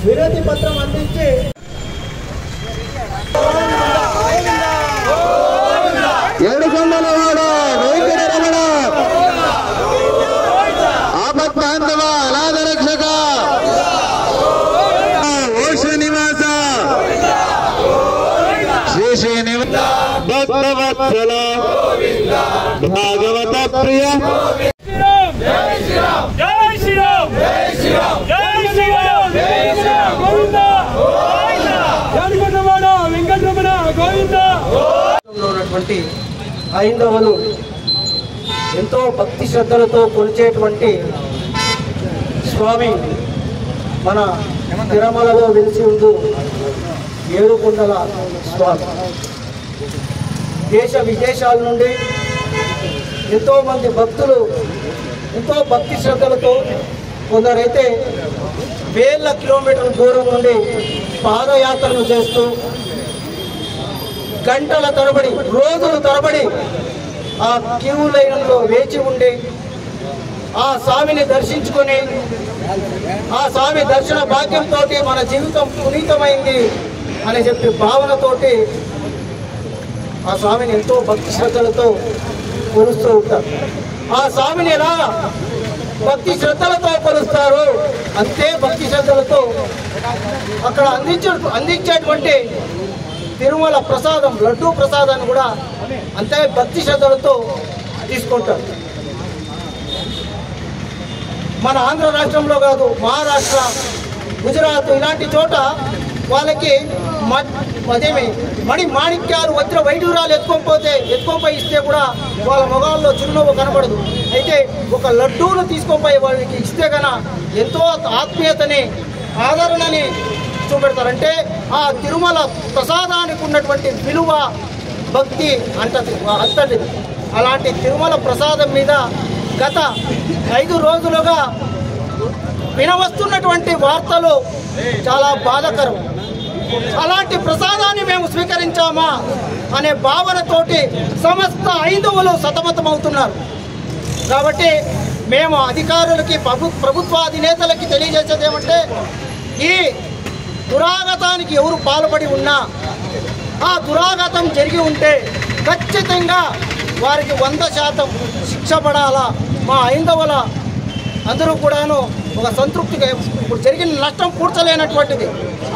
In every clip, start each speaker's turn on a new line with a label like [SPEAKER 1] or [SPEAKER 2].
[SPEAKER 1] వినతి పత్రం అందించి
[SPEAKER 2] ఏడుకొండలవాడ వెంకట రమణ ఆపత్ బాంధవ అనాథ రక్షక ఓ శ్రీనివాస శ్రీ శ్రీనివాస భక్తవత్సల భాగవత ప్రియ
[SPEAKER 1] హైందవులు ఎంతో భక్తి శ్రద్ధలతో కొలిచేటువంటి స్వామి మన తిరుమలలో వెలిసి ఉండు ఏడుకొండల స్వామి. దేశ విదేశాల నుండి ఎంతోమంది భక్తులు ఎంతో భక్తి శ్రద్ధలతో, కొందరైతే వేల కిలోమీటర్ల దూరం నుండి పాదయాత్రలు చేస్తూ గంటల తరబడి రోజుల తరబడి ఆ క్యూ లైన్లో వేచి ఉండి ఆ స్వామిని దర్శించుకొని ఆ స్వామి దర్శన భాగ్యంతో మన జీవితం పునీతమైంది అని చెప్పి భావనతోటి ఆ స్వామిని ఎంతో భక్తి శ్రద్ధలతో కొలుస్తూ ఉంటారు. ఆ స్వామిని ఎలా భక్తి శ్రద్ధలతో కొలుస్తారు అంతే భక్తి శ్రద్ధలతో అక్కడ అందించేటువంటి తిరుమల ప్రసాదం, లడ్డూ ప్రసాదాన్ని కూడా అంతే భక్తి శ్రద్ధలతో తీసుకుంటారు. మన ఆంధ్ర రాష్ట్రంలో కాదు, మహారాష్ట్ర, గుజరాత్ ఇలాంటి చోట వాళ్ళకి అదేమి మాణిక్యాలు వజ్ర వైడూరాలు ఎత్తుకొని ఇస్తే కూడా వాళ్ళ మొగాల్లో చిరునవ్వు కనబడదు. అయితే ఒక లడ్డూను తీసుకొని వాళ్ళకి ఇస్తే కన్నా ఎంతో ఆత్మీయతని, ఆదరణని చూపెడతారంటే ఆ తిరుమల ప్రసాదానికి ఉన్నటువంటి విలువ, భక్తి అంతటి. అలాంటి తిరుమల ప్రసాదం మీద గత 5 రోజులుగా వినవస్తున్నటువంటి వార్తలు చాలా బాధాకరం. అలాంటి ప్రసాదాన్ని మేము స్వీకరించామా అనే భావనతోటి సమస్త హైందవులు సతమతమవుతున్నారు. కాబట్టి మేము అధికారులకి, ప్రభుత్వ అధినేతలకి తెలియజేసేది ఏమంటే, ఈ దురాగతానికి ఎవరు పాల్పడి ఉన్నా, ఆ దురాగతం జరిగి ఉంటే ఖచ్చితంగా వారికి 100% శిక్ష పడాలా. మా హైందవుల అందరూ కూడాను ఒక సంతృప్తిగా, ఇప్పుడు జరిగిన నష్టం పూడ్చలేనటువంటిది,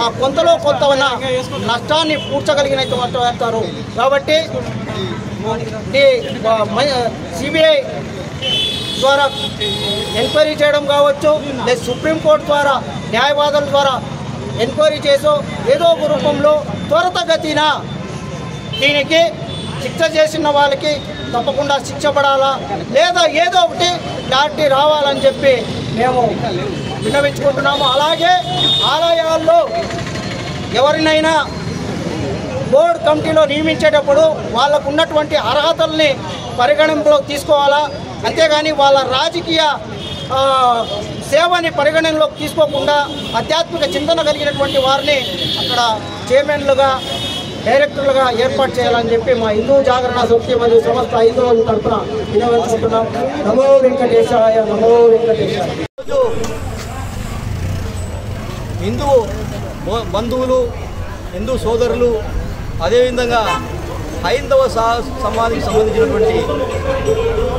[SPEAKER 1] ఆ కొంతలో కొంత నష్టాన్ని పూడ్చగలిగినట్టు. కాబట్టి సిబిఐ ద్వారా ఎంక్వైరీ చేయడం కావచ్చు, లేదా సుప్రీంకోర్టు ద్వారా న్యాయవాదుల ద్వారా ఎంక్వైరీ చేసో ఏదో ఒక రూపంలో త్వరితగతిన దీనికి శిక్ష చేసిన వాళ్ళకి తప్పకుండా శిక్ష పడాలా, లేదా ఏదో ఒకటి క్లారిటీ రావాలని చెప్పి మేము విన్నవించుకుంటున్నాము. అలాగే ఆలయాల్లో ఎవరినైనా బోర్డు కమిటీలో నియమించేటప్పుడు వాళ్ళకు ఉన్నటువంటి అర్హతల్ని పరిగణనలోకి తీసుకోవాలా. అంతేగాని వాళ్ళ రాజకీయ సేవని పరిగణనలోకి తీసుకోకుండా ఆధ్యాత్మిక చింతన కలిగినటువంటి వారిని అక్కడ చైర్మన్లుగా, డైరెక్టర్లుగా ఏర్పాటు చేయాలని చెప్పి మా హిందూ జాగరణ సమితి మరియు సమస్త హిందువుల తరఫున వినవించుకుంటున్నాం. నమో వెంకటేశాయ, నమో వెంకటేశాయ. హిందూ బంధువులు, హిందూ సోదరులు, అదేవిధంగా హైందవ సమాజానికి సంబంధించినటువంటి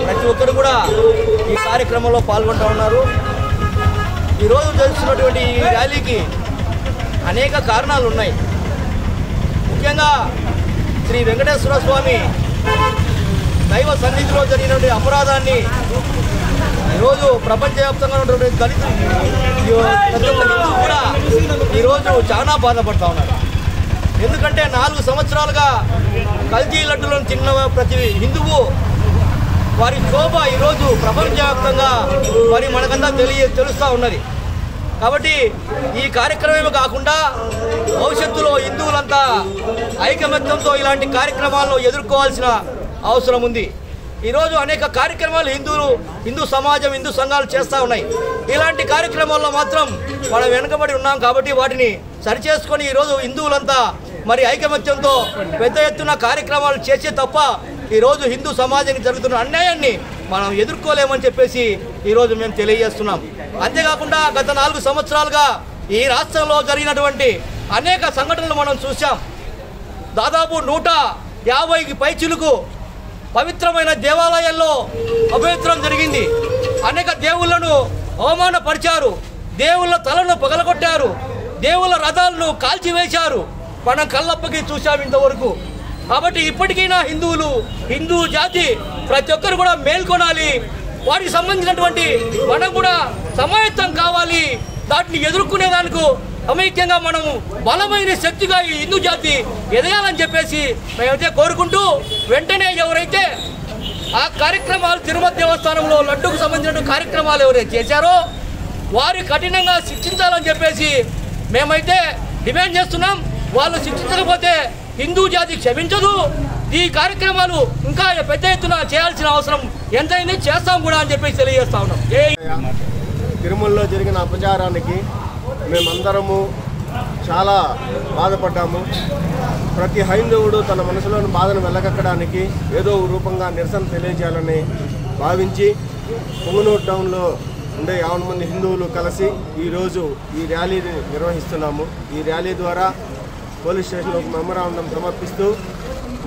[SPEAKER 1] ప్రతి ఒక్కరు కూడా ఈ కార్యక్రమంలో పాల్గొంటూ ఉన్నారు. ఈరోజు జరుగుతున్నటువంటి ఈ ర్యాలీకి అనేక కారణాలు ఉన్నాయి. ముఖ్యంగా శ్రీ వెంకటేశ్వర స్వామి దైవ సన్నిధిలో జరిగినటువంటి అపరాధాన్ని ఈరోజు ప్రపంచవ్యాప్తంగా ఉన్నటువంటి దళితులు కూడా ఈరోజు చాలా బాధపడుతూ ఉన్నారు. ఎందుకంటే 4 సంవత్సరాలుగా కల్తీ లడ్డులను తిన్న ప్రతి హిందువు వారి శోభ ఈరోజు ప్రపంచవ్యాప్తంగా మరి మనకంతా తెలుస్తూ ఉన్నది. కాబట్టి ఈ కార్యక్రమమే కాకుండా భవిష్యత్తులో హిందువులంతా ఐకమత్యంతో ఇలాంటి కార్యక్రమాలను ఎదుర్కోవాల్సిన అవసరం ఉంది. ఈరోజు అనేక కార్యక్రమాలు హిందూ సమాజం, హిందూ సంఘాలు చేస్తూ ఉన్నాయి. ఇలాంటి కార్యక్రమాల్లో మాత్రం మనం వెనుకబడి ఉన్నాం. కాబట్టి వాటిని సరిచేసుకొని ఈరోజు హిందువులంతా మరి ఐకమత్యంతో పెద్ద ఎత్తున కార్యక్రమాలు చేసే తప్ప ఈరోజు హిందూ సమాజానికి జరుగుతున్న అన్యాయాన్ని మనం ఎదుర్కోలేమని చెప్పేసి ఈరోజు మేము తెలియజేస్తున్నాం. అంతేకాకుండా గత 4 సంవత్సరాలుగా
[SPEAKER 3] ఈ రాష్ట్రంలో జరిగినటువంటి అనేక సంఘటనలు మనం చూసాం. దాదాపు 150కి పైచిలుకు పవిత్రమైన దేవాలయాల్లో అపవిత్రం జరిగింది. అనేక దేవుళ్లను అవమానపరిచారు, దేవుళ్ళ తలను పగలగొట్టారు, దేవుళ్ళ రథాలను కాల్చివేశారు. మనం కళ్ళప్పకి చూసాం ఇంతవరకు. కాబట్టి ఇప్పటికైనా హిందూ జాతి ప్రతి ఒక్కరు కూడా మేల్కొనాలి. వాటికి సంబంధించినటువంటి మనం కూడా సమాయత్తం కావాలి. దాటిని ఎదుర్కొనేదానికి సమైక్యంగా మనం బలమైన శక్తిగా ఈ హిందూ జాతి ఎదగాలని చెప్పేసి మేమైతే కోరుకుంటూ, వెంటనే ఎవరైతే ఆ కార్యక్రమాలు తిరుమల దేవస్థానంలో లడ్డూకు సంబంధించిన కార్యక్రమాలు ఎవరైతే చేశారో వారి కఠినంగా శిక్షించాలని చెప్పేసి మేమైతే డిమాండ్ చేస్తున్నాం. వాళ్ళు శిక్షించకపోతే హిందూ జాతి క్షమించదు. ఈ కార్యక్రమాలు ఇంకా పెద్ద ఎత్తున చేయాల్సిన అవసరం ఎంతైంది, చేస్తాం కూడా అని చెప్పేసి తెలియజేస్తా ఉన్నాం.
[SPEAKER 4] తిరుమలలో జరిగిన అపచారానికి మేమందరము చాలా బాధపడ్డాము. ప్రతి హైందవుడు తన మనసులోని బాధను వెళ్ళగక్కడానికి ఏదో రూపంగా నిరసన తెలియజేయాలని భావించి పుంగనూరు టౌన్లో ఉండే 50 మంది హిందువులు కలిసి ఈరోజు ఈ ర్యాలీని నిర్వహిస్తున్నాము. ఈ ర్యాలీ ద్వారా పోలీస్ స్టేషన్లో ఒక మెమరాండం సమర్పిస్తూ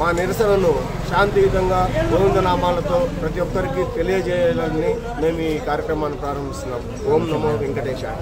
[SPEAKER 4] మా నిరసనను శాంతియుతంగా గోవిందనామాలతో ప్రతి ఒక్కరికి తెలియజేయాలని మేము ఈ కార్యక్రమాన్ని ప్రారంభిస్తున్నాం. ఓం నమో వెంకటేశాయ.